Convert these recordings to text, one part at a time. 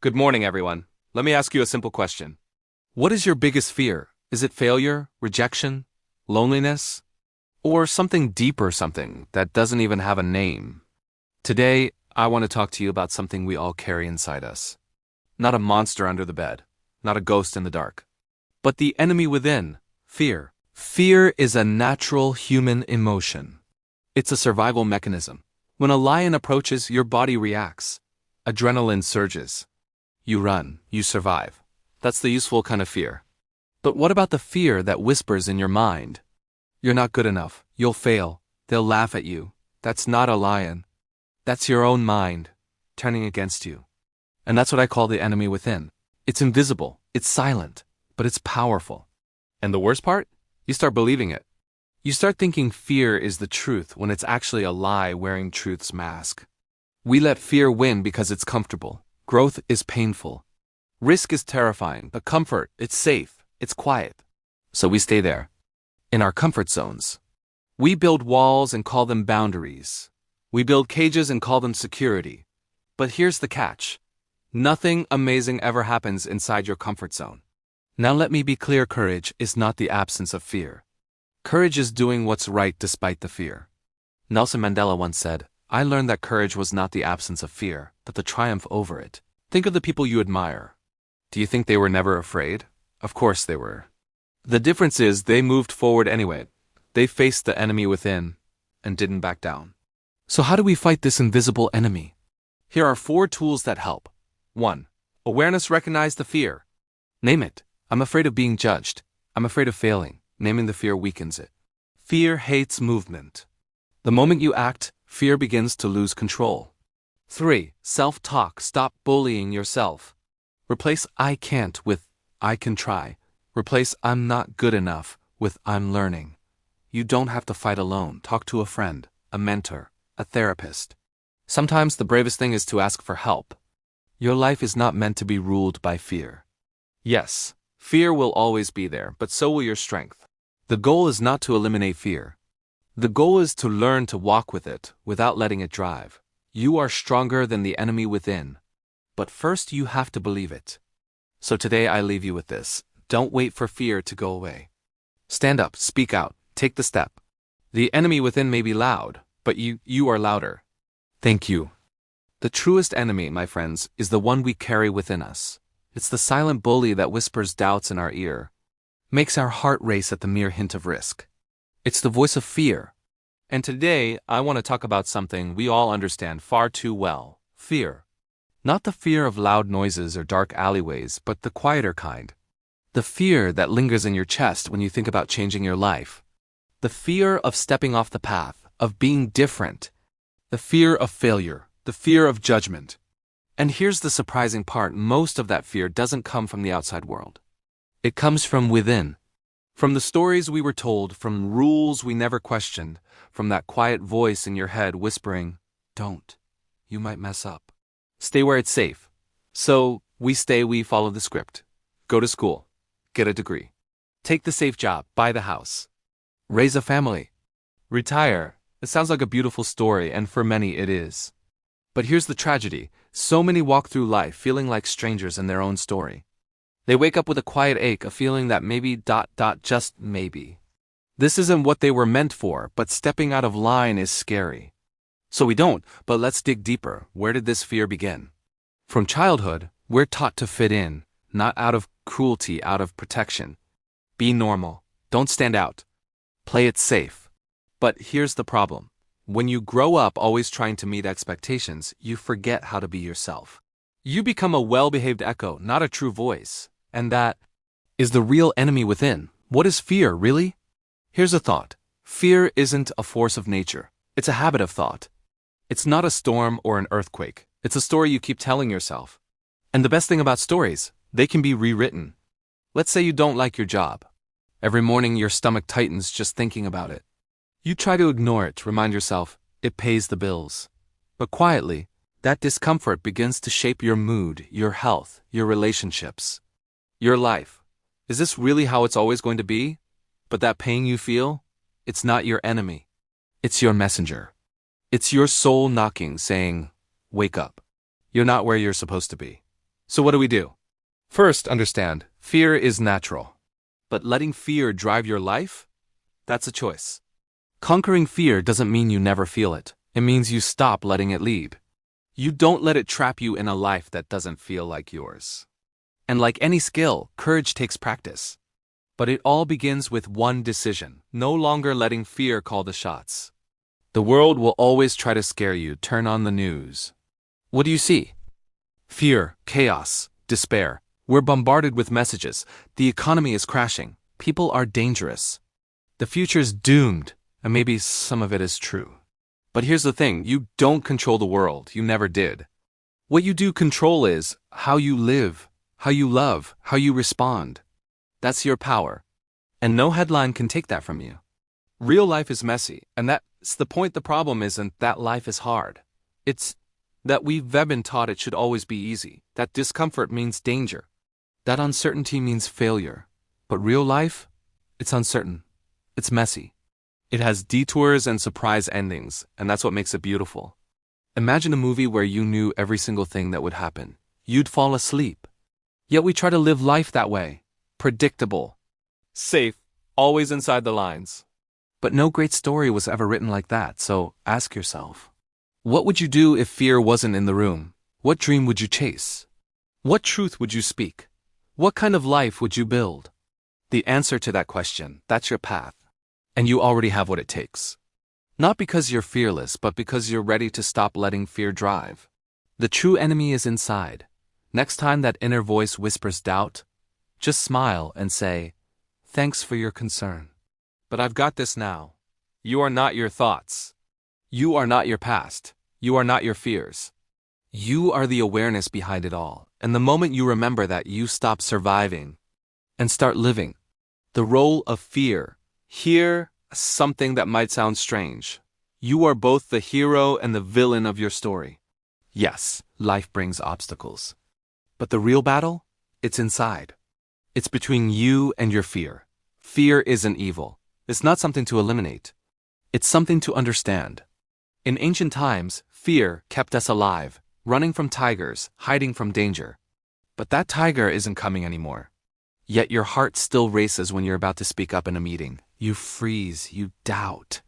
Good morning, everyone. Let me ask you a simple question. What is your biggest fear? Is it failure, rejection, loneliness, or something deeper, something that doesn't even have a name? Today, I want to talk to you about something we all carry inside us. Not a monster under the bed, not a ghost in the dark, but the enemy within, fear. Fear is a natural human emotion. It's a survival mechanism. When a lion approaches, your body reacts. Adrenaline surges. You run, you survive. That's the useful kind of fear. But what about the fear that whispers in your mind? You're not good enough. You'll fail. They'll laugh at you. That's not a lion. That's your own mind, turning against you. And that's what I call the enemy within. It's invisible. It's silent. But it's powerful. And the worst part? You start believing it. You start thinking fear is the truth when it's actually a lie wearing truth's mask. We let fear win because it's comfortable. Growth is painful. Risk is terrifying, but comfort, it's safe, it's quiet. So we stay there, in our comfort zones. We build walls and call them boundaries. We build cages and call them security. But here's the catch. Nothing amazing ever happens inside your comfort zone. Now let me be clear, courage is not the absence of fear. Courage is doing what's right despite the fear. Nelson Mandela once said, I learned that courage was not the absence of fear, but the triumph over it. Think of the people you admire. Do you think they were never afraid? Of course they were. The difference is they moved forward anyway. They faced the enemy within and didn't back down. So how do we fight this invisible enemy? Here are 4 tools that help. 1. Awareness. Recognize the fear. Name it. I'm afraid of being judged. I'm afraid of failing. Naming the fear weakens it. Fear hates movement. The moment you act, fear begins to lose control. 3. Self-talk. Stop bullying yourself. Replace I can't with I can try. Replace I'm not good enough with I'm learning. You don't have to fight alone. Talk to a friend, a mentor, a therapist. Sometimes the bravest thing is to ask for help. Your life is not meant to be ruled by fear. Yes, fear will always be there, but so will your strength. The goal is not to eliminate fear. The goal is to learn to walk with it without letting it drive. You are stronger than the enemy within. But first you have to believe it. So today I leave you with this. Don't wait for fear to go away. Stand up, speak out, take the step. The enemy within may be loud, but you are louder. Thank you. The truest enemy, my friends, is the one we carry within us. It's the silent bully that whispers doubts in our ear, makes our heart race at the mere hint of risk. It's the voice of fear. And today, I want to talk about something we all understand far too well. Fear. Not the fear of loud noises or dark alleyways, but the quieter kind. The fear that lingers in your chest when you think about changing your life. The fear of stepping off the path, of being different. The fear of failure. The fear of judgment. And here's the surprising part. Most of that fear doesn't come from the outside world. It comes from within. From the stories we were told, from rules we never questioned, from that quiet voice in your head whispering, don't. You might mess up. Stay where it's safe. So, we follow the script. Go to school. Get a degree. Take the safe job. Buy the house. Raise a family. Retire. It sounds like a beautiful story, and for many it is. But here's the tragedy. So many walk through life feeling like strangers in their own story. They wake up with a quiet ache, a feeling that maybe just maybe. This isn't what they were meant for, but stepping out of line is scary. So we don't, but let's dig deeper. Where did this fear begin? From childhood, we're taught to fit in, not out of cruelty, out of protection. Be normal. Don't stand out. Play it safe. But here's the problem. When you grow up always trying to meet expectations, you forget how to be yourself. You become a well-behaved echo, not a true voice. And that is the real enemy within. What is fear, really? Here's a thought. Fear isn't a force of nature. It's a habit of thought. It's not a storm or an earthquake. It's a story you keep telling yourself. And the best thing about stories, they can be rewritten. Let's say you don't like your job. Every morning your stomach tightens just thinking about it. You try to ignore it, remind yourself, it pays the bills. But quietly, that discomfort begins to shape your mood, your health, your relationships, your life. Is this really how it's always going to be? But that pain you feel, it's not your enemy. It's your messenger. It's your soul knocking, saying, wake up. You're not where you're supposed to be. So what do? First, understand, fear is natural. But letting fear drive your life? That's a choice. Conquering fear doesn't mean you never feel it. It means you stop letting it lead. You don't let it trap you in a life that doesn't feel like yours. And like any skill, courage takes practice. But it all begins with one decision: no longer letting fear call the shots. The world will always try to scare you. Turn on the news. What do you see? Fear, chaos, despair. We're bombarded with messages. The economy is crashing. People are dangerous. The future's doomed, and maybe some of it is true. But here's the thing, you don't control the world. You never did. What you do control is how you live, how you love, how you respond. That's your power. And no headline can take that from you. Real life is messy, and that's the point. The problem isn't that life is hard. It's that we've been taught it should always be easy, that discomfort means danger, that uncertainty means failure. But real life? It's uncertain. It's messy. It has detours and surprise endings, and that's what makes it beautiful. Imagine a movie where you knew every single thing that would happen. You'd fall asleep. Yet we try to live life that way. Predictable. Safe. Always inside the lines. But no great story was ever written like that, so ask yourself, what would you do if fear wasn't in the room? What dream would you chase? What truth would you speak? What kind of life would you build? The answer to that question, that's your path. And you already have what it takes. Not because you're fearless, but because you're ready to stop letting fear drive. The true enemy is inside. Next time that inner voice whispers doubt, just smile and say, "Thanks for your concern. But I've got this now." You are not your thoughts. You are not your past. You are not your fears. You are the awareness behind it all. And the moment you remember that, you stop surviving and start living. The role of fear. Here, something that might sound strange. You are both the hero and the villain of your story. Yes, life brings obstacles. But the real battle? It's inside. It's between you and your fear. Fear isn't evil. It's not something to eliminate. It's something to understand. In ancient times, fear kept us alive, running from tigers, hiding from danger. But that tiger isn't coming anymore. Yet your heart still races when you're about to speak up in a meeting. You freeze, you doubt,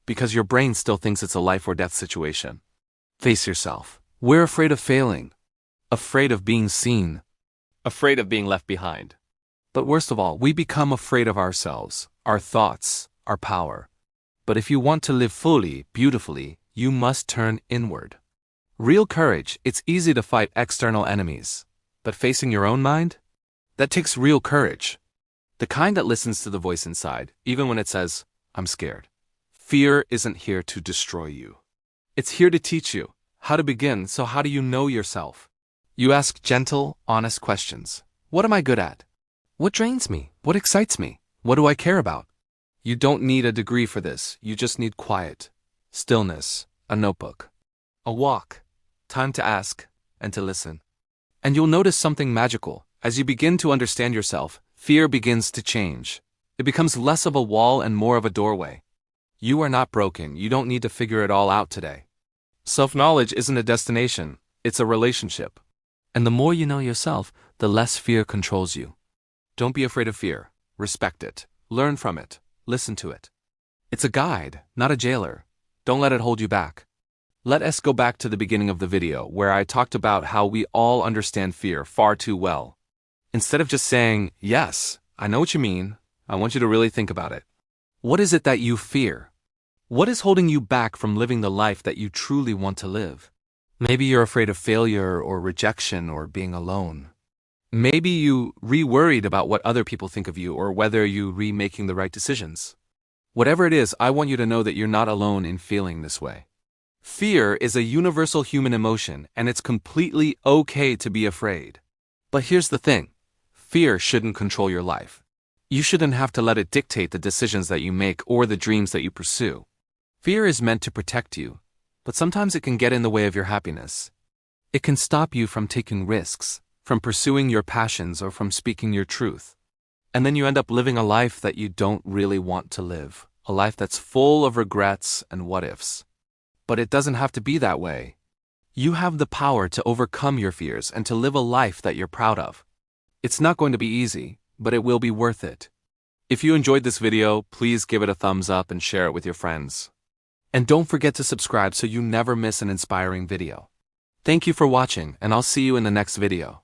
because your brain still thinks it's a life or death situation. Face yourself. We're afraid of failing, afraid of being seen, afraid of being left behind. But worst of all, we become afraid of ourselves, our thoughts, our power. But if you want to live fully, beautifully, you must turn inward. Real courage, it's easy to fight external enemies. But facing your own mind? That takes real courage. The kind that listens to the voice inside, even when it says, "I'm scared." Fear isn't here to destroy you. It's here to teach you how to begin. So how do you know yourself? You ask gentle, honest questions. What am I good at? What drains me? What excites me? What do I care about? You don't need a degree for this. You just need quiet, stillness, a notebook, a walk, time to ask and to listen. And you'll notice something magical. As you begin to understand yourself, fear begins to change. It becomes less of a wall and more of a doorway. You are not broken. You don't need to figure it all out today. Self-knowledge isn't a destination. It's a relationship. And the more you know yourself, the less fear controls you. Don't be afraid of fear. Respect it. Learn from it. Listen to it. It's a guide, not a jailer. Don't let it hold you back. Let us go back to the beginning of the video, where I talked about how we all understand fear far too well. Instead of just saying, "Yes, I know what you mean," I want you to really think about it. What is it that you fear? What is holding you back from living the life that you truly want to live? Maybe you're afraid of failure or rejection or being alone. Maybe you re-worried about what other people think of you or whether you re-making the right decisions. Whatever it is, I want you to know that you're not alone in feeling this way. Fear is a universal human emotion, and it's completely okay to be afraid. But here's the thing. Fear shouldn't control your life. You shouldn't have to let it dictate the decisions that you make or the dreams that you pursue. Fear is meant to protect you, but sometimes it can get in the way of your happiness. It can stop you from taking risks, from pursuing your passions, or from speaking your truth. And then you end up living a life that you don't really want to live, a life that's full of regrets and what-ifs. But it doesn't have to be that way. You have the power to overcome your fears and to live a life that you're proud of. It's not going to be easy, but it will be worth it. If you enjoyed this video, please give it a thumbs up and share it with your friends. And don't forget to subscribe so you never miss an inspiring video. Thank you for watching, and I'll see you in the next video.